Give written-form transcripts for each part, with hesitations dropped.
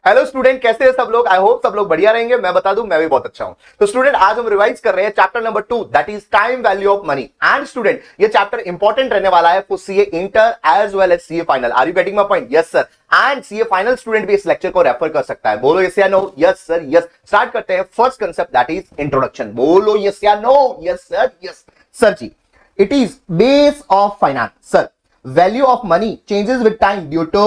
Hello student, कैसे हैं सब लोग? आई होप सब लोग बढ़िया रहेंगे। मैं बता दूं, मैं भी बहुत अच्छा हूं। तो स्टूडेंट, आज हम रिवाइज कर रहे हैं chapter number 2, that is time value of money. And student, ये चैप्टर इंपॉर्टेंट रहने वाला है for CA inter as well as CA final. Are you getting my point? Yes sir. And CA final student भी इस lecture को refer कर सकता है। बोलो यस या no? Yes sir, yes. Start करते हैं first concept, that is introduction. बोलो यस या no? Yes sir, yes. Sir ji, it is base of finance. Sir, value of money changes with time due to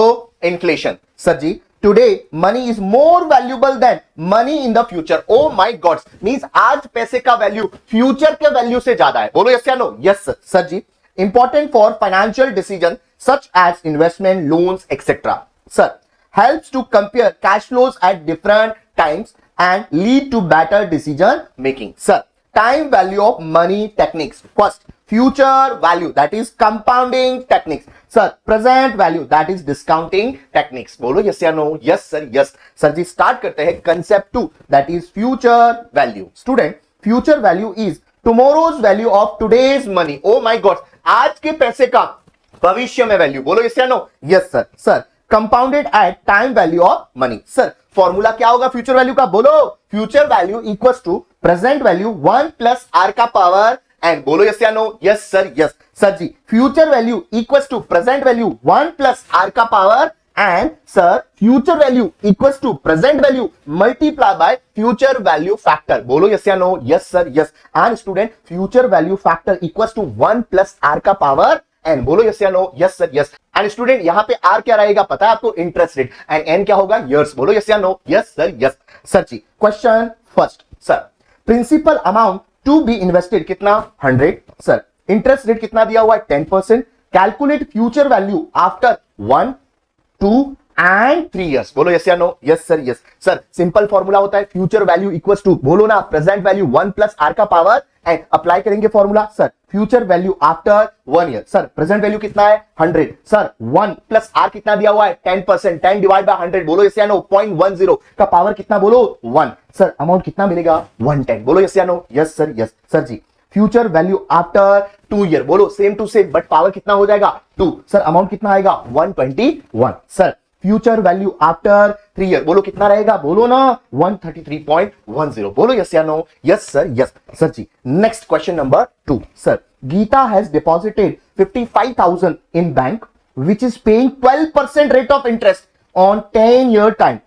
inflation. Sir ji, today money is more valuable than money in the future. Oh my God, means आज पैसे का value future के value से ज्यादा है। बोलो yes या no? Yes sir. Sir ji, important for financial decision such as investment, loans, etc. Sir, helps to compare cash flows at different times and lead to better decision making. Sir, time value of money techniques. First, future value, that is compounding techniques. Sir, present value, that is discounting techniques. बोलो yes या no? Yes sir, yes. Sir ji, start करते हैं concept 2, that is future value. Student, future value is tomorrow's value of today's money. Oh my God, आज के पैसे का भविष्य में वैल्यू। बोलो yes या no? Yes sir. Sir, compounded at time value of money. Sir, formula क्या होगा फ्यूचर वैल्यू का? बोलो, future value equals to present value 1 plus are का पावर एन। बोलो यस या no? Yes sir, yes. Sir ji, future value equals to present value 1 plus are का power N sir future value equals to present value multiply by future value factor. बोलो yes या no? Yes sir, yes. And student, future value factor equals to 1 plus are का power N. बोलो yes या no? Yes sir, yes. And student, यहां पे are क्या रहेगा पता है आपको? Interest rate. एंड एन क्या होगा? ईयर्स। बोलो यस या no? Yes sir, yes. Sir ji, question first. Sir, principal amount to be invested कितना? 100। सर, इंटरेस्ट रेट कितना दिया हुआ है? 10%। Calculate future value after 1, 2 and 3 years. बोलो यस या no? Yes sir, yes. Sir, simple formula होता है future value equals to, बोलो ना, प्रेजेंट वैल्यू 1 प्लस आर का पावर एंड अप्लाई करेंगे formula. Sir, future value after 1 year. Sir, present value कितना है? 100। सर, 1 प्लस आर कितना दिया हुआ है? 10%। 10 डिवाइड बाय 100। बोलो यस या नो? 0.10 का पावर कितना? बोलो 1। सर, अमाउंट कितना मिलेगा? 110। बोलो यस या no? Yes sir, yes. Sir जी, फ्यूचर वैल्यू आफ्टर 2 ईयर। बोलो same to same, but power कितना हो जाएगा? 2। सर, अमाउंट कितना आएगा? 121। Sir, future value after 3 year. बोलो कितना रहेगा? बोलो ना, 133.10। बोलो यस या no? Yes sir, yes. Sir ji, next question number 2। Sir, Geeta has deposited 55,000 in bank which is paying 12% rate of interest on 10 year time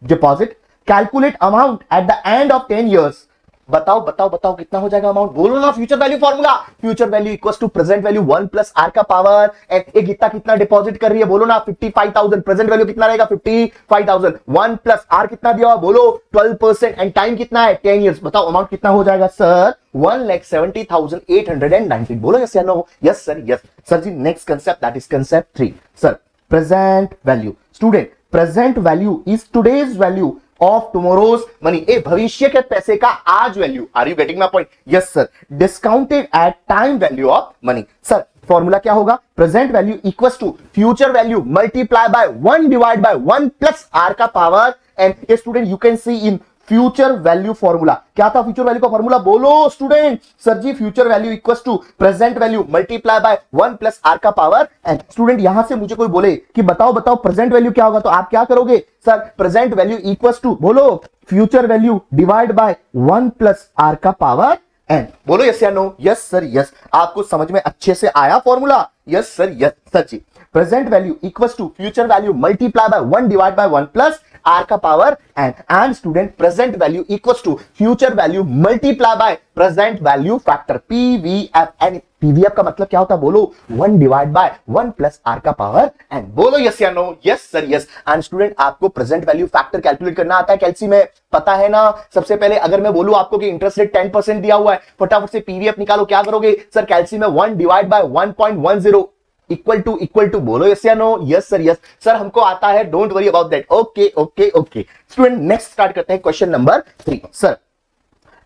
deposit. Calculate amount at the end of 10 years. बताओ बताओ बताओ, कितना हो जाएगा amount? बोलो ना, future value formula. Future value equals to present value 1 plus are का power n एक गीता कितना डिपॉजिट कर रही है? बोलो ना, 55,000। प्रेजेंट वैल्यू कितना रहेगा? 55,000। 1 प्लस आर कितना दिया हुआ? बोलो 12% एंड टाइम कितना है? 10 इयर्स। बताओ अमाउंट कितना हो जाएगा? सर, 1,70,819। बोलो यस या no? Yes sir, yes. Sir ji, next concept, that is concept 3। Sir, present value. Student, present value is today's value of tomorrow's money. ए भविष्य के पैसे का आज वैल्यू। Are you getting my point? Yes sir. Discounted at time value of money. Sir, formula क्या होगा? Present value equals to future value multiply by 1 divide by 1 plus are का power N a student you can see in future value formula. क्या था future value का formula? बोलो student. Sir ji, future value equals to present value multiply by 1 plus are का power and student, यहां से मुझे कोई बोले कि बताओ बताओ प्रेजेंट वैल्यू क्या होगा, तो आप क्या करोगे? Sir, present value equals to, बोलो, future value divide by 1 plus are का पावर एंड। बोलो यस या नो? Yes sir, yes. आपको समझ में अच्छे से आया formula? Yes sir, yes. Sir ji, present value equals to future value multiply by 1 divide by 1 plus are का power and student, present value equals to future value multiply by present value factor, PVF. And PVF का मतलब क्या होता है? बोलो 1 divide by 1 plus are का power and. बोलो yes या no? Yes sir, yes. And student, आपको प्रेजेंट वैल्यू फैक्टर कैलकुलेट करना आता है कैलसी में? पता है ना? सबसे पहले अगर मैं बोलूं आपको कि इंटरेस्ट रेट 10% दिया हुआ है, फटाफट से पीवीएफ निकालो। क्या करोगे? सर, कैलसी में 1 डिवाइड बाय 1.10 इक्वल टू। बोलो यस या no? Yes sir, yes. Sir, हमको आता है, don't worry about that. Okay okay okay. Student, next start करते हैं question number 3। Sir,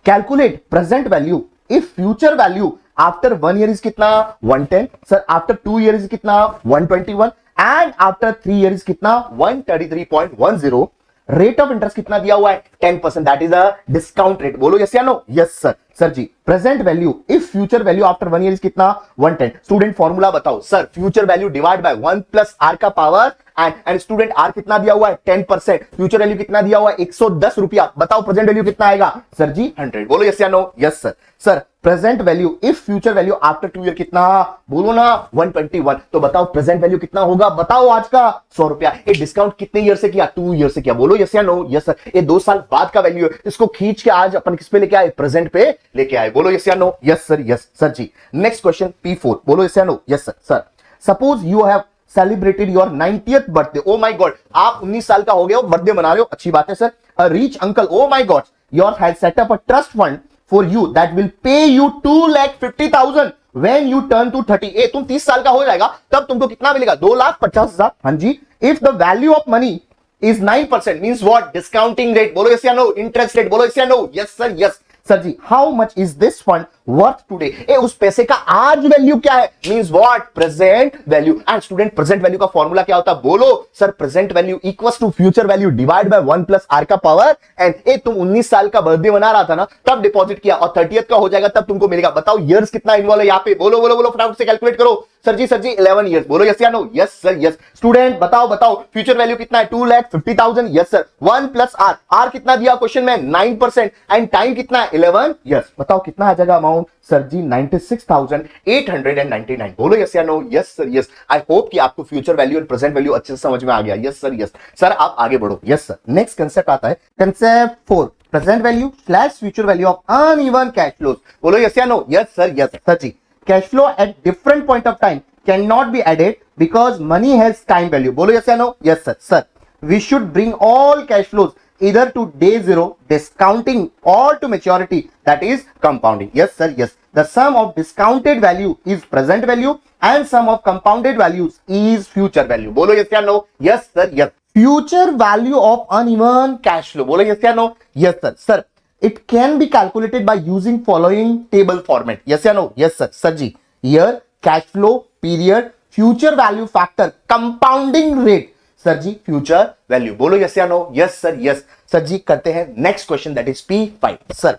calculate present value if future value after 1 year is कितना? 110। Sir, after 2 year is कितना? 121 and after 3 year is कितना? 133.10। Rate of interest कितना दिया हुआ है? 10%। That is a discount rate. बोलो यस या no? Yes sir. Sir ji, present value if future value after 1 year is कितना? 110। स्टूडेंट, फॉर्मूला बताओ। Sir, future value divide by 1 plus are का power and student r कितना दिया हुआ है 10%, future value कितना दिया हुआ है 110 रुपया, बताओ प्रेजेंट वैल्यू कितना आएगा सर जी 100। बोलो यस या no, yes sir. Sir present value if future value after 2 year कितना, बोलो ना 121, तो बताओ प्रेजेंट वैल्यू कितना होगा, बताओ आज का 100 रुपया। ये डिस्काउंट कितने ईयर से किया, 2 ईयर से किया, बोलो यस या नो, यस सर। ये 2 साल बाद का वैल्यू है, इसको खींच के आज अपन किस पे लेके आए, प्रेजेंट पे लेके आए, बोलो यस या no, yes sir, yes sir जी। नेक्स्ट क्वेश्चन P4, बोलो यस या no, yes sir. Sir suppose you have celebrated your 90th birthday, oh my god, आप 19 साल का हो गए हो, बर्थडे मना रहे हो, अच्छी बात है sir. A rich uncle, oh my god, your has set up a trust fund for you that will pay you 2,50,000 when you turn to 30। तुम 30 साल का हो जाएगा तब तुमको कितना मिलेगा, 2,50,000। हाँ जी। If the value of money is 9% means what, discounting rate, बोलो yes या no, interest rate, बोलो yes या no, yes sir, yes sir जी। how much is this fund worth today, उस पैसे का आज वैल्यू क्या है, means what, present value। And student present value का फॉर्मूला क्या होता है, बोलो sir, present value equals to future value divide by 1 plus are का पावर एंड। तुम 19 साल का बर्थडे मना रहा था ना, तब डिपॉजिट किया और 30th का हो जाएगा तब तुमको मिलेगा, बताओ ईयर्स कितना इन्वॉल्व है यहाँ पे, बोलो बोलो बोलो फटाफट से कैलकुलेट करो सर जी 11 ईयर्स, बोलो यस या no, yes sir, yes. Student बताओ बताओ फ्यूचर वैल्यू कितना है, 2,50,000, yes sir. 1 plus r, r कितना दिया क्वेश्चन में, 9% एंड टाइम कितना है 11 ईयर्स, बताओ कितना आ जाएगा अमाउंट सर जी 96,899, बोलो यस या no, yes sir, yes. I hope कि आपको फ्यूचर वैल्यू और प्रेजेंट वैल्यू अच्छे से समझ में आ गया, यस सर, यस। सर आप आगे बढ़ो, यस सर। नेक्स्ट कंसेप्ट आता है concept 4, present value slash future value of uneven cash flows, बोलो यस या no, yes sir, yes sir जी। Cash flow at different point of time cannot be added because money has time value. बोलो yes या no? Yes sir. Sir, we should bring all cash flows either to day 0, discounting, or to maturity, that is compounding. Yes sir. Yes. The sum of discounted value is present value and sum of compounded values is future value. बोलो yes या no? Yes sir. Yes. Future value of uneven cash flow. बोलो yes या no? Yes sir. Sir, it can be calculated by using following table format. Yes or no? Yes sir. Sir ji, year, cash flow, period, future value factor, compounding rate. Sir ji, future value. बोलो yes या no? Yes sir. Yes. Sir ji, करते हैं next question, that is P5. Sir,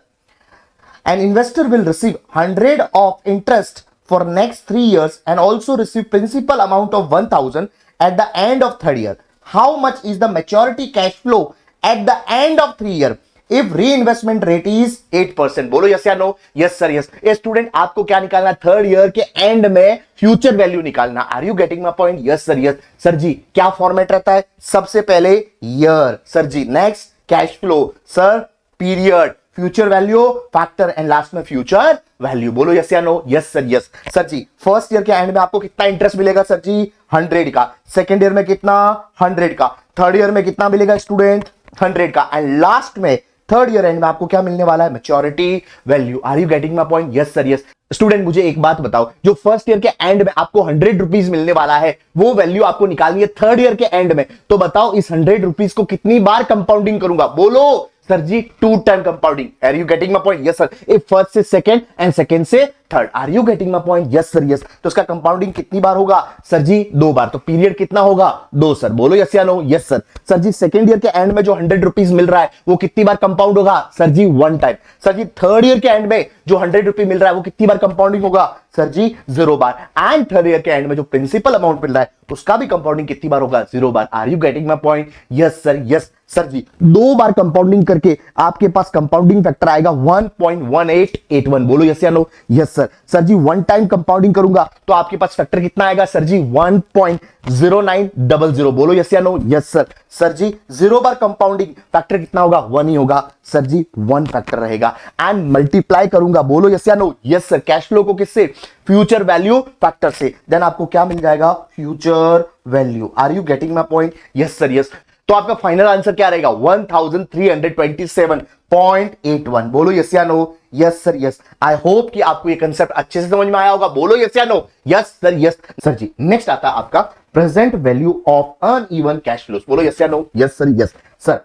an investor will receive 100 of interest for next 3 years and also receive principal amount of 1,000 at the end of 3rd year. How much is the maturity cash flow at the end of 3 year? If reinvestment rate is 8%, बोलो yes या no, yes sir, yes. ये student आपको क्या निकालना, 3rd year के end में future value निकालना। Are you getting my point, yes sir, yes. Sir जी क्या फॉर्मेट रहता है, सबसे पहले year sir ji, next cash flow sir, period, future value factor and last में फ्यूचर वैल्यू, बोलो यस या no, yes sir, yes. Sir जी फर्स्ट ईयर के एंड में आपको कितना इंटरेस्ट मिलेगा सर जी 100 का, सेकेंड ईयर में कितना 100 का, थर्ड ईयर में कितना मिलेगा स्टूडेंट 100 का, एंड लास्ट में 3rd ईयर एंड में आपको क्या मिलने वाला है, maturity value. Are you getting my point, yes sir, yes. Student मुझे एक बात बताओ, जो फर्स्ट ईयर के एंड में आपको 100 रुपीज मिलने वाला है, वो वैल्यू आपको निकालनी है 3rd ईयर के एंड में, तो बताओ इस 100 रुपीज को कितनी बार कंपाउंडिंग करूंगा, बोलो सर जी 2 time compounding. Are you getting my point, yes sir. ए फर्स्ट से सेकंड एंड सेकंड से third, are you getting my point, yes sir, yes. तो उसका कंपाउंडिंग कितनी बार होगा सर जी 2 बार, तो पीरियड कितना होगा 2 सर, बोलो यस या नो, यस सर। सर जी सेकंड ईयर के एंड में जो 100 रुपीज मिल रहा है वो कितनी बार कंपाउंड होगा सर जी 1 टाइम। सर जी 3rd ईयर के एंड में जो 100 रुपीज मिल रहा है वो कितनी बार कंपाउंडिंग होगा सर जी 0 बार, एंड 3rd ईयर के एंड में जो प्रिंसिपल अमाउंट मिल रहा है उसका भी कंपाउंडिंग कितनी बार होगा 0 बार। Are you getting my point, yes sir, yes. Sir जी 2 बार कंपाउंडिंग करके आपके पास कंपाउंडिंग फैक्टर आएगा 1.1881, बोलो यस या नो, यस सर। सर जी 1 टाइम कंपाउंडिंग करूंगा तो आपके पास फैक्टर कितना आएगा सर जी 1.0900, बोलो यस या नो, यस सर। सर जी 0 बार कंपाउंडिंग फैक्टर कितना होगा 1 ही होगा सर जी, 1 फैक्टर रहेगा, एंड मल्टीप्लाई करूंगा, बोलो यस या no, yes sir. Cash flow को किससे, फ्यूचर वैल्यू फैक्टर से, देन आपको क्या मिल जाएगा future value. Are you getting my point, yes sir, yes. तो आपका फाइनल आंसर क्या रहेगा 1327.81, बोलो यस या no, yes sir, yes. I hope कि आपको ये कंसेप्ट अच्छे से समझ में आया होगा, बोलो यस या no, yes sir, yes. Sir जी नेक्स्ट आता है आपका present value of uneven cash flows, बोलो यस या no, yes sir, yes. Sir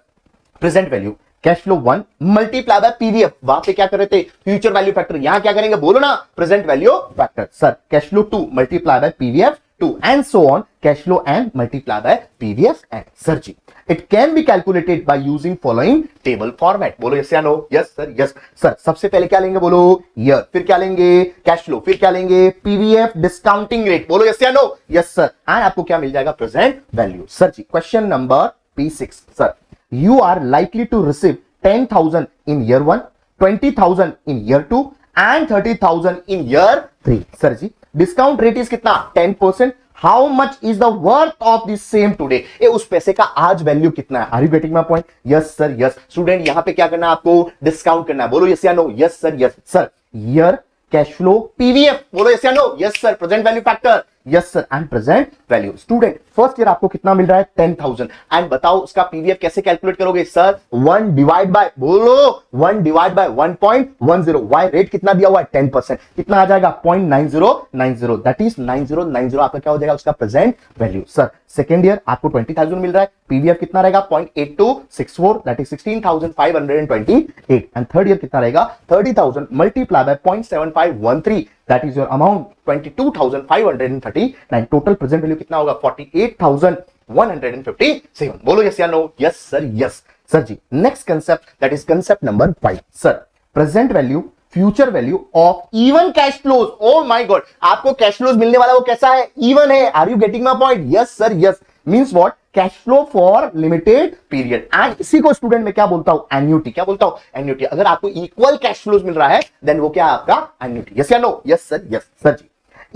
present value cash flow 1 multiply by PVF, वहां पे क्या कर रहे थे फ्यूचर वैल्यू फैक्टर, यहां क्या करेंगे बोलो ना present value factor. Sir cash flow 2 multiply by PVF 2 and so on, cash flow n multiply by PVF n. Sir जी it can be calculated by using following table format. बोलो yes या no? Yes sir, yes sir. सबसे पहले क्या लेंगे? बोलो year, फिर क्या लेंगे? कैश फ्लो, फिर क्या लेंगे? PVF discounting rate. बोलो यस या नो? Yes sir. एंड आपको क्या मिल जाएगा? Present value. Sir ji question number P6 sir, you are likely to receive 10,000 in year 1, 20,000 in year 2 and 30,000 in year 3। Sir जी डिस्काउंट रेट इज कितना? 10%। How much is the worth of this same today? ये उस पैसे का आज value कितना है? Are you getting my point? Yes sir, yes. Student यहां पे क्या करना है आपको? डिस्काउंट करना है। बोलो यस या no? Yes sir, yes sir. Year, cash flow, PVF. बोलो यस या no? Yes sir. Present value factor. Yes sir. And present value. Student first year आपको कितना मिल रहा है? 10,000। एंड बताओ उसका पीवीएफ कैसे कैलकुलेट करोगे? सर 1 डिवाइड बाय, बोलो 1 डिवाइड बाय 1.10। वाई रेट कितना दिया हुआ है? 10%। कितना आ जाएगा? 0.9090। दैट इज 9090 आपका क्या हो जाएगा? उसका present value. Sir second year आपको 20,000 मिल रहा है, पीवीएफ कितना रहेगा? 0.8264, that is 16,528। And third year कितना रहेगा? 30,000 multiply by 0.7513, that is your amount 22,539। Total present value कितना होगा? 48,157। बोलो यस या no? Yes sir, yes sir ji. Next concept, that is concept number 5 sir, present value, future value of even cash flows. Oh my god, आपको cash flows मिलने वाला वो कैसा है? इवन है। Are you getting my point? Yes sir, yes. Means what? Cash flow for limited period. And इसी को student में क्या बोलता हूं? एन्युटी। क्या बोलता हूं? एन्युटी। अगर आपको इक्वल कैश फ्लोज मिल रहा है देन वो क्या है आपका? एन्युटी। यस या no? Yes sir, yes sir जी।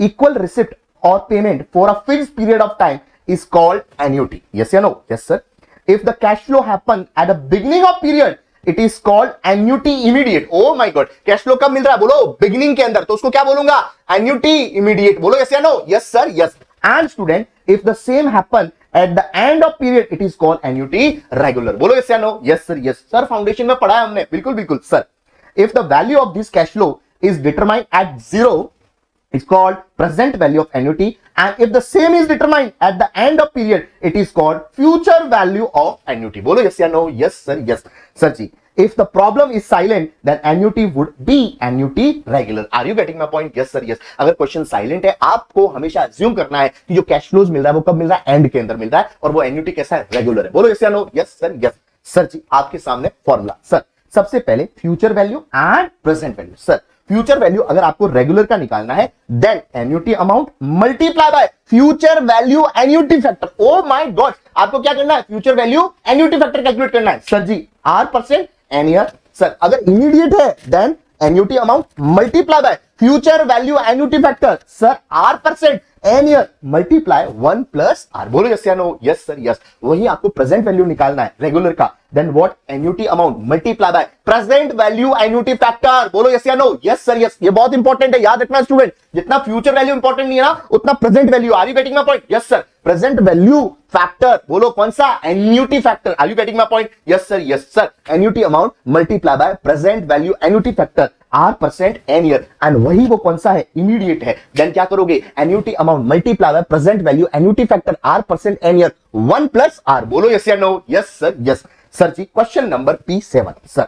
इक्वल रिसिप्ट और payment for a fixed period of time is called annuity. Yes or no? Yes sir. If the cash flow happen at the beginning of period, it is called annuity immediate. Oh my god, cash flow कब मिल रहा है? बोलो beginning के अंदर, तो उसको क्या बोलूंगा? annuity immediate. बोलो yes or no? Yes sir, yes. And student, if the same happen at the end of period, it is called annuity regular. बोलो yes or no? Yes sir, yes. Sir foundation में पढ़ा है हमने, बिल्कुल बिल्कुल sir. If the value of this cash flow is determined at 0, it's called present value of annuity, and if the same is determined at the end of period, it is called future value of annuity. Bolo yes or no? Yes sir, yes sir ji. If the problem is silent, then annuity would be annuity regular. Are you getting my point? Yes sir, yes. अगर question silent है, आपको हमेशा assume करना है कि जो cash flows मिल रहा है वो कब मिल रहा है? एंड के अंदर मिल रहा है, और वो एन्युटी कैसा है? रेगुलर है। बोलो yes or no? Yes sir, yes sir जी। आपके सामने फॉर्मूला सर, सबसे पहले future value and present value. Sir future value अगर आपको रेगुलर का निकालना है, then annuity amount multiply by future value annuity factor. Oh my god, आपको क्या करना है? Future value annuity factor calculate करना है। सर जी R% एन ईयर। सर अगर इमीडिएट है then annuity amount multiply by future value annuity factor. Sir R% n year multiply 1 plus R। बोलो यस या नो? Yes sir, yes. वही आपको present value निकालना है रेगुलर का, then what? Annuity amount multiply by present value annuity factor. बोलो yes या no? Yes sir, yes. ये बहुत इंपॉर्टेंट है, याद रखना स्टूडेंट। जितना फ्यूचर वैल्यू इंपॉर्टेंट नहीं है ना, उतना present value. Are you getting my point? Yes sir. Present value factor, बोलो कौन सा? Annuity factor. Are you getting my point? Yes sir, yes sir. Annuity amount multiply by present value annuity factor R% n year, and वही वो कौन सा है? Immediate है। Then क्या करोगे? Annuity amount multiply by present value annuity factor R% n year 1 plus R। बोलो yes या no? Yes sir, yes sir ji. Question number P7 sir,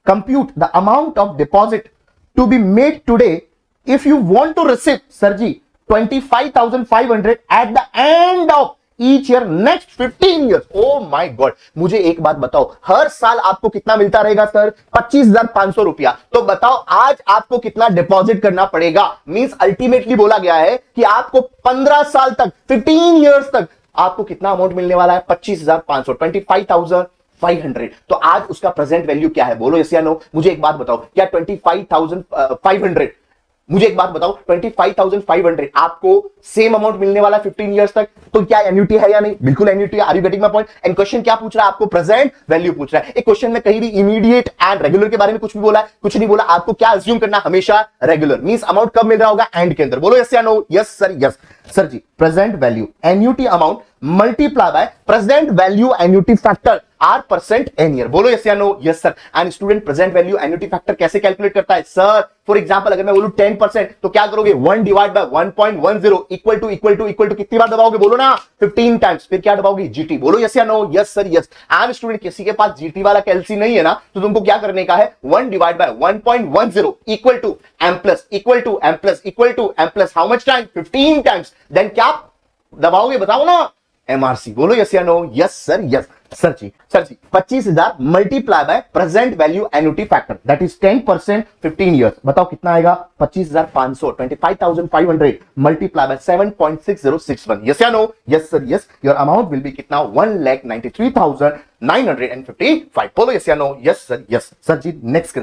compute the amount of deposit to be made today if you want to receive, sir जी 25,500 at the end of each year next 15 years. Oh my god, मुझे एक बात बताओ, हर साल आपको कितना मिलता रहेगा? सर 25,500 रुपया। तो बताओ आज आपको कितना डिपॉजिट करना पड़ेगा? मींस अल्टीमेटली बोला गया है कि आपको 15 साल तक, 15 ईयर्स तक आपको कितना अमाउंट मिलने वाला है? 25,500, 25,500। तो आज उसका प्रेजेंट वैल्यू क्या है? बोलो यस या नो? मुझे एक बात बताओ, क्या 25,500, मुझे एक बात बताओ 25,500 आपको सेम अमाउंट मिलने वाला 15 इयर्स तक, तो क्या एन्युटी है या नहीं? बिल्कुल एन्युटी है। Are you getting my point? And question क्या पूछ रहा है? आपको प्रेजेंट वैल्यू पूछ रहा है। एक क्वेश्चन में कहीं भी इमीडिएट एंड रेगुलर के बारे में कुछ भी बोला है? कुछ नहीं बोला। आपको क्या अज्यूम करना? हमेशा रेगुलर। मींस अमाउंट कब मिल रहा होगा? एंड के अंदर। बोलो यस या no? Yes sir, yes sir ji. Present value annuity amount multiply by present value annuity factor R% n year. बोलो यस या no? Yes sir. And student present value annuity factor कैसे calculate करता है? Sir for example अगर मैं बोलूं 10%, तो क्या करोगे? 1 डिवाइड बाय 1.10 इक्वल टू कितनी बार दबाओगे? बोलो ना 15 टाइम्स। फिर क्या दबाओगे? जीटी। बोलो यस या no? Yes sir, yes. And student किसी के पास जीटी वाला कैलसी नहीं है ना, तो तुमको क्या करने का है? 1 divide by 1.10 equal to M plus how much time? 15 times. Then क्या दबाओगे? बताओ ना। MRC, बोलो यस या no, yes sir yes. Sir जी 25,000 multiply by present value annuity factor that is 10% 15 years, बताओ कितना आएगा? 25,500 25,500 मल्टीप्लाई बाय 7.6061, यस या no, yes sir yes. Your amount will be कितना? 1,93,955, बोलो यस या no, yes sir yes. Sir ji next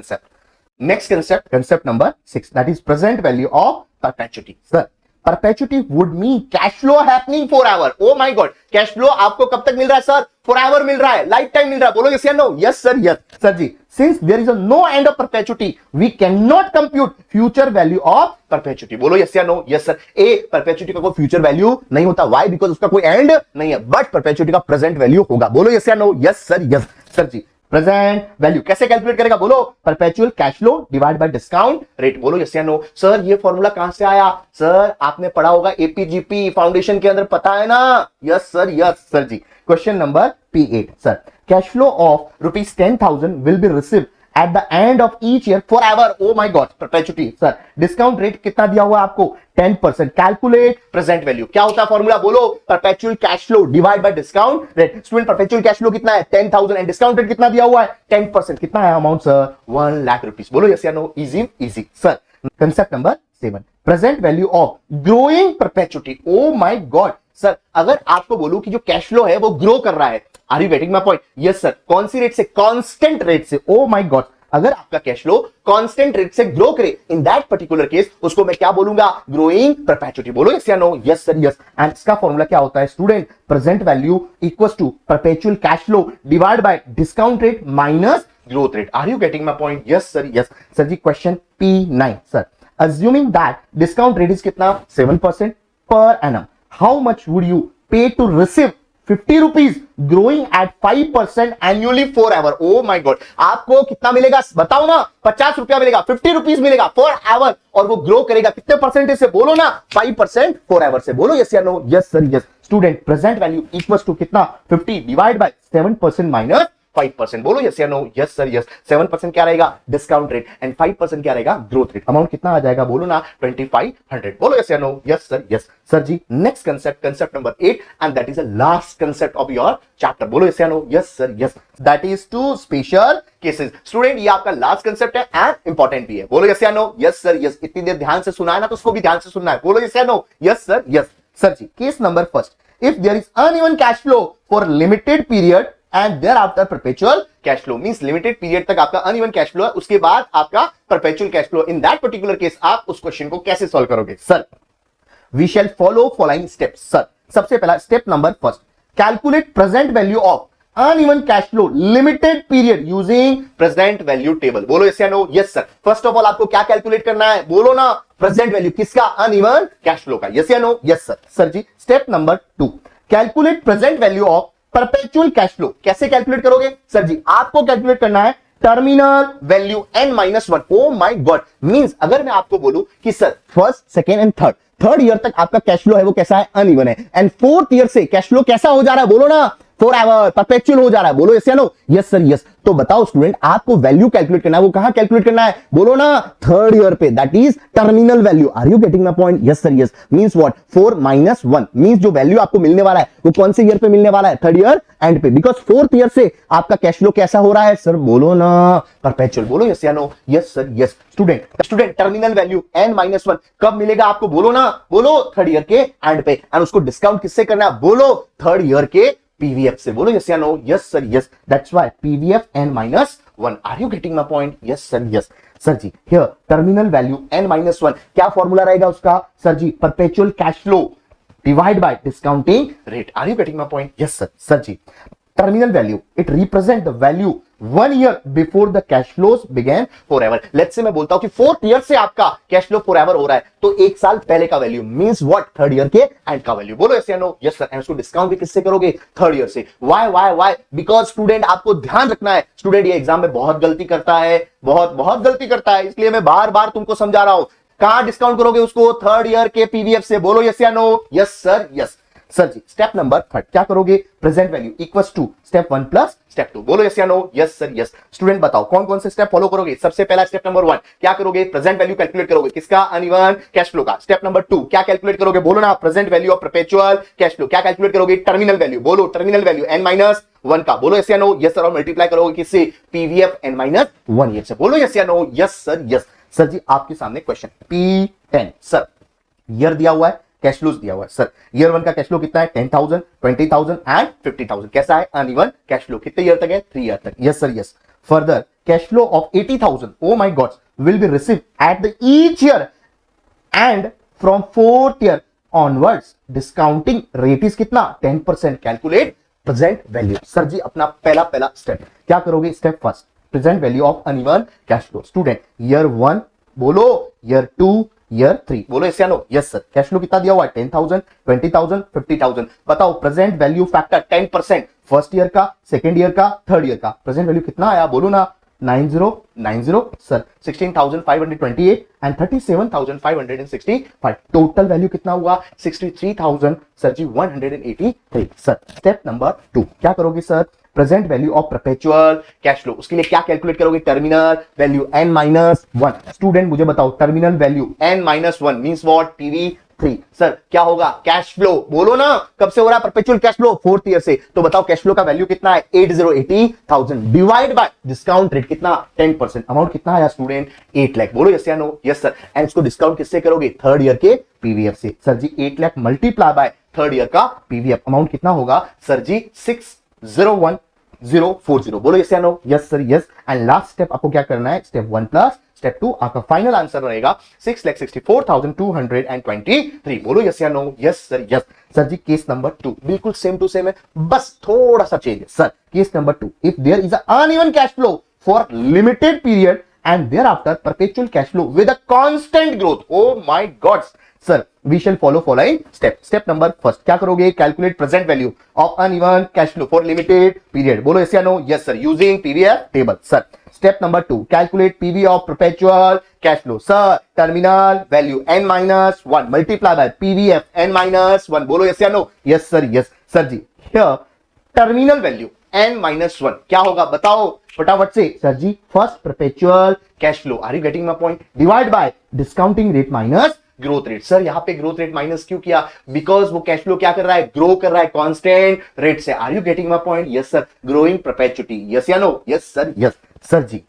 concept concept number 6 that is present value of perpetuity. Sir perpetuity would mean cash flow happening forever. Oh my god, cash flow आपको कब तक मिल रहा है sir? For ever मिल रहा है, life time मिल रहा है, बोलो यस या no, yes sir yes. Sir जी since there is no end of perpetuity we can not compute future value of perpetuity, बोलो यस या no, yes sir. A perpetuity का कोई फ्यूचर वैल्यू नहीं होता, व्हाई? बिकॉज उसका कोई एंड नहीं है, बट परपेचुइटी का प्रेजेंट वैल्यू होगा, बोलो यस या no, yes sir yes. Sir जी प्रेजेंट वैल्यू कैसे कैलकुलेट करेगा? बोलो perpetual cash flow divide by discount rate, बोलो यस या नो। सर ये फॉर्मूला कहां से आया? सर आपने पढ़ा होगा एपीजीपी फाउंडेशन के अंदर, पता है ना? Yes sir yes. Sir ji question number P8 sir, cash flow of ₹10,000 will be receive at the end of each year forever. Oh my god, perpetuity. Sir discount rate कितना दिया हुआ है आपको? 10%। कैलकुलेट प्रेजेंट वैल्यू, क्या होता है formula? बोलो perpetual cash flow divide by discount rate. Student perpetual cash flow कितना है? 10,000 एंड डिस्काउंट रेट कितना दिया हुआ है? 10%। कितना है अमाउंट सर? 1 लाख रुपीस, बोलो यस या no, easy easy. Sir concept number 7 present value of growing perpetuity. Oh my god sir, अगर आपको बोलूं कि जो कैश फ्लो है वो ग्रो कर रहा है, are you getting my point? Yes sir. कौन सी रेट से? कांस्टेंट रेट से। ओ माय गॉड, अगर आपका कैश फ्लो कांस्टेंट रेट से ग्रो करे, इन दैट पर्टिकुलर केस उसको मैं क्या बोलूंगा? ग्रोइंग परपेचुइटी, बोलो यस या no, yes sir yes. And इसका फॉर्मूला क्या होता है student? Present value equals to perpetual cash flow divide by discount rate minus growth rate. Are you getting my point? Yes sir yes. Sir ji question P9 sir, assuming that discount rate is कितना? 7% per annum, how much would you pay to receive 50 rupees growing at 5% annually forever? Oh my god, आपको कितना मिलेगा बताओ ना? 50 रुपया मिलेगा, 50 rupees मिलेगा forever, और वो ग्रो करेगा कितने परसेंटेज से? बोलो ना, 5% forever से, बोलो यस या no, yes sir yes. Student present value equals to कितना? 50 डिवाइड बाय 7% माइनस 5%, बोलो यस या नो, यस सर यस। 7% क्या रहेगा? डिस्काउंट रेट, एंड 5% क्या रहेगा? Growth rate. अमाउंट कितना आ जाएगा? बोलो ना, 2500, बोलो यस या no, yes sir yes. Sir ji next concept number 8 and that is the last concept of your chapter, बोलो यस या no, yes sir yes. That is two special cases. Student ये आपका लास्ट कंसेप्ट है and important भी है, बोलो yes या नो, यस सर यस। इतनी देर ध्यान से सुना है ना, तो उसको भी ध्यान से सुनना है, बोलो यस या no, yes sir yes. Sir जी case number first, if there is uneven cash flow for limited period and thereafter perpetual cash flow, means limited period तक आपका uneven cash flow है, उसके बाद आपका perpetual cash flow। in that particular case आप उस question को कैसे सॉल्व करोगे? Sir we shall follow following steps। Sir सबसे पहला step number first, calculate present value of uneven cash flow limited period using present value table, बोलो yes या no, yes sir. First of all आपको क्या calculate करना है? बोलो ना, प्रेजेंट वैल्यू किसका? uneven cash flow का, यस या नो, यस सर। सर जी step number 2, calculate present value of perpetual cash flow. कैसे कैलकुलेट करोगे? सर जी आपको कैलकुलेट करना है terminal value n-1। Oh my god, means अगर मैं आपको बोलूं कि sir first, second and third year तक आपका कैश फ्लो है वो कैसा है? अनइवन है, एंड फोर्थ ईयर से कैश फ्लो कैसा हो जा रहा है? बोलो ना, फॉरएवर परपेचुअल हो जा रहा है, बोलो यस या नो, यस सर यस। तो बताओ स्टूडेंट, आपको वैल्यू कैलकुलेट करना है, वो कहां कैलकुलेट करना है? बोलो ना, थर्ड ईयर पे, that is terminal value. Are you getting my point? Yes sir yes. Means what? 4-1 means जो वैल्यू आपको मिलने वाला है वो कौन से ईयर पे मिलने वाला है? थर्ड ईयर एंड पे, बिकॉज फोर्थ ईयर से आपका कैश फ्लो कैसा हो रहा है? सर बोलो ना, परपेचुअल, बोलो यस या no, yes sir yes. Student terminal value n-1 कब मिलेगा आपको? बोलो ना, बोलो थर्ड ईयर के एंड पे, एंड उसको डिस्काउंट किससे करना है? बोलो थर्ड ईयर के पीवीएफ से, बोलो यस या no, yes sir yes. That's why PVF n-1। Are you getting my point? Yes sir yes. Sir जी हियर टर्मिनल वैल्यू n-1 क्या फॉर्मूला रहेगा उसका? सर जी perpetual cash flow divide by discounting rate. Are you getting my point? Yes sir. Sir जी terminal value it represent the value 1 year before the cash flows began forever। Let's say मैं बोलता हूं कि fourth year से आपका cash flow forever हो रहा है, तो एक साल पहले का value means what? Third year के एंड का वैल्यू, बोलो यस या नो, यस सर। एंड उसको डिस्काउंट भी किससे करोगे? थर्ड ईयर से। व्हाई? बिकॉज स्टूडेंट आपको ध्यान रखना है, स्टूडेंट ये एग्जाम में बहुत गलती करता है, बहुत गलती करता है, इसलिए मैं बार बार तुमको समझा रहा हूं। कहां डिस्काउंट करोगे उसको? थर्ड ईयर के पीवीएफ से, बोलो यस या no, yes sir yes. Sir जी स्टेप नंबर 3 क्या करोगे, present value equals to step 1 plus step 2। बोलो यस या no, yes sir yes. Student बताओ कौन कौन से स्टेप फॉलो करोगे। सबसे पहला स्टेप नंबर 1 क्या करोगे, प्रेजेंट वैल्यू कैलकुलेट करोगे, किसका, अनइवन कैश फ्लो का। स्टेप नंबर 2 क्या कैलकुलेट करोगे, बोलो ना, present value of perpetual cash flow. क्या कैलकुलेट करोगे, टर्मिनल वैल्यू, बोलो टर्मिनल वैल्यू n-1 का। बोलो यस या नो, यस सर। और मल्टीप्लाई करोगे किससे, पीवीएफ n-1 ईयर से। बोलो यस या no, yes sir yes. Sir जी आपके सामने क्वेश्चन P10 सर, ईयर दिया हुआ है, कैश फ्लोज दिया हुआ है सर। ईयर 1 का कैश फ्लो कितना है, 10,000, 20,000 एंड 50,000। कैसा है, अनइवन कैश फ्लो। कितने ईयर तक है, 3 ईयर तक। Yes sir yes. Further cash flow of 80,000 O my God will be receive at the each year and from 4th year onwards discounting rate is कितना, 10%। Calculate present value. Sir जी अपना पहला step क्या करोगे, step first present value of uneven cash flow. Student year 1 बोलो, year 2, year 3 बोलो yes या no, yes sir. Cash flow कितना दिया हुआ है, 10,000, 20,000, 50,000। बताओ present value factor 10%, first year का, सेकेंड ईयर का, थर्ड ईयर का। प्रेजेंट वैल्यू कितना आया, बोलो ना, 9090 सर, 16,528 एंड 37,565। टोटल वैल्यू कितना हुआ, 63,000 सर जी 183 सर। स्टेप नंबर 2 क्या करोगे sir, present value of perpetual cash flow. उसके लिए क्या कैलकुलेट करोगे, टर्मिनल वैल्यू n-1। स्टूडेंट मुझे बताओ terminal value n-1 means what, PV3 sir. क्या होगा, कैश फ्लो, बोलो ना, कब से हो रहा है perpetual cash flow, 4th year से। तो बताओ कैश फ्लो का वैल्यू कितना है, 80,000 डिवाइड बाय डिस्काउंट रेट कितना, 10%। अमाउंट कितना आया स्टूडेंट, 8 लाख। बोलो यस या नो, यस सर। एंड इसको डिस्काउंट किससे करोगे, 3rd ईयर के पीवीएफ से। सर जी 8 lakh multiply by 3rd year का पीवीएफ, अमाउंट कितना होगा सर जी 601,040। बोलो यस या no, yes sir yes. And last step आपको क्या करना है, स्टेप 1 प्लस स्टेप 2। आपका फाइनल आंसर रहेगा 6,64,223। बोलो यस या no, yes sir yes. Sir जी केस नंबर 2 बिल्कुल सेम टू सेम है, बस थोड़ा सा चेंज है sir. Case number 2, if there is uneven cash flow for limited period and thereafter perpetual cash flow with a constant growth, oh my god sir, we shall follow following step number first क्या करोगे, calculate present value of uneven cash flow for limited period। बोलो yes या no, yes sir, using PVF table sir। step number 2 calculate PV of perpetual cash flow sir, terminal value n-1 multiply by PVF n-1। बोलो yes या no, yes sir yes। sir ji here terminal value n-1 क्या होगा बताओ फटाफट से। Sir जी first perpetual cash flow, are you getting my point, divide by discounting rate minus growth rate. Sir यहां पे ग्रोथ रेट माइनस क्यों किया, बिकॉज वो कैश फ्लो क्या कर रहा है, ग्रो कर रहा है कांस्टेंट रेट से। Are you getting my point, yes sir. Growing perpetuity, yes या no, yes sir yes. Sir जी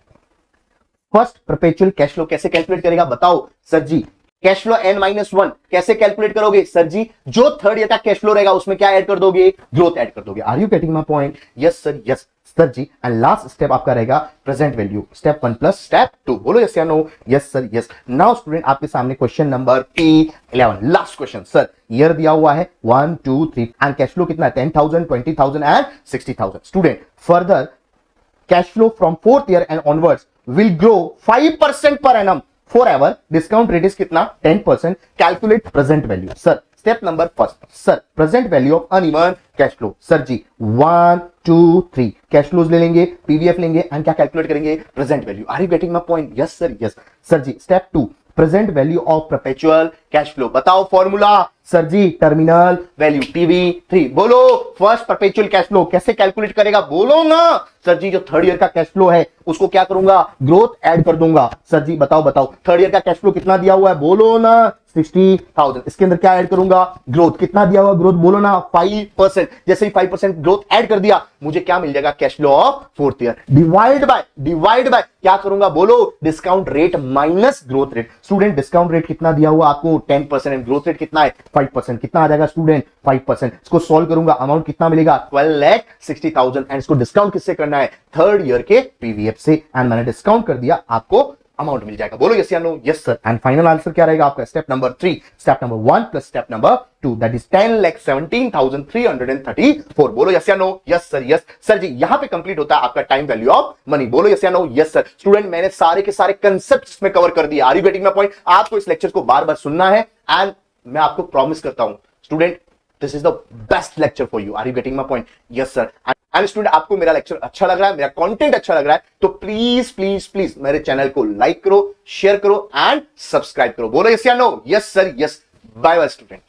फर्स्ट परपेचुअल कैश फ्लो कैसे कैलकुलेट करेगा बताओ। सर जी कैश फ्लो n-1 कैसे कैलकुलेट करोगे, सर जी जो 3rd ईयर का कैश फ्लो रहेगा उसमें क्या ऐड कर दोगे, ग्रोथ ऐड कर दोगे। Are you getting my point, yes sir yes. Sir जी एंड लास्ट स्टेप आपका रहेगा present value, step 1 plus step 2। बोलो यस या no, yes sir yes. Now student आपके सामने question number P11 last question sir. Year दिया हुआ है 1 2 3 एंड कैश फ्लो कितना है, 10,000, 20,000 and 60,000। Student further cash flow from 4th year and onwards will grow 5% per annum forever, discount rate is कितना, 10%। Calculate present value sir. Step number first sir, present value of uneven cash flow. Sir ji 1 2 3 cash flows ले लेंगे, PVF लेंगे and क्या calculate करेंगे, present value. Are you getting my point, yes sir yes. Sir जी step 2 present value of perpetual cash flow, बताओ formula. Sir जी terminal value PV3। बोलो first perpetual cash flow कैसे कैलकुलेट करेगा, बोलो ना। सर जी जो 3rd ईयर का कैश फ्लो है उसको क्या करूंगा, ग्रोथ ऐड कर दूंगा। सर जी बताओ 3rd ईयर का कैश फ्लो कितना दिया हुआ है, बोलो ना 60,000। इसके अंदर क्या ऐड करूंगा, ग्रोथ कितना दिया हुआ, ग्रोथ बोलो ना 5%। जैसे ही 5% ग्रोथ ऐड कर दिया मुझे क्या मिल जाएगा, cash flow of 4th year divide by क्या करूंगा, बोलो discount rate minus growth rate. Student discount rate कितना दिया हुआ आपको, 10% एंड ग्रोथ रेट कितना है 5%। कितना आ जाएगा स्टूडेंट, 5%। इसको सॉल्व करूंगा अमाउंट कितना मिलेगा, 12,60,000 एंड इसको डिस्काउंट किससे करना है, 3rd ईयर के पीवीएफ से एंड मैंने डिस्काउंट कर दिया, आपको अमाउंट मिल जाएगा। बोलो यस या no, yes sir. And final answer क्या रहेगा आपका, step number 3, step number 1 plus step number 2 that is 10,17,334। बोलो यस या no, yes sir yes. Sir जी यहां पे कंप्लीट होता है आपका टाइम वैल्यू ऑफ मनी। बोलो यस या नो, यस सर। स्टूडेंट मैंने सारे के सारे कंसेप्ट इसमें कवर कर दिए। Are you getting my point, आपको इस लेक्चर को बार बार सुनना है एंड मैं आपको प्रॉमिस करता हूं student this is the best lecture for you. Are you getting my point, yes sir. And student आपको मेरा लेक्चर अच्छा लग रहा है, मेरा कंटेंट अच्छा लग रहा है तो प्लीज प्लीज प्लीज मेरे चैनल को लाइक करो, शेयर करो एंड सब्सक्राइब करो। बोलो यस या no, yes sir yes. Bye bye student.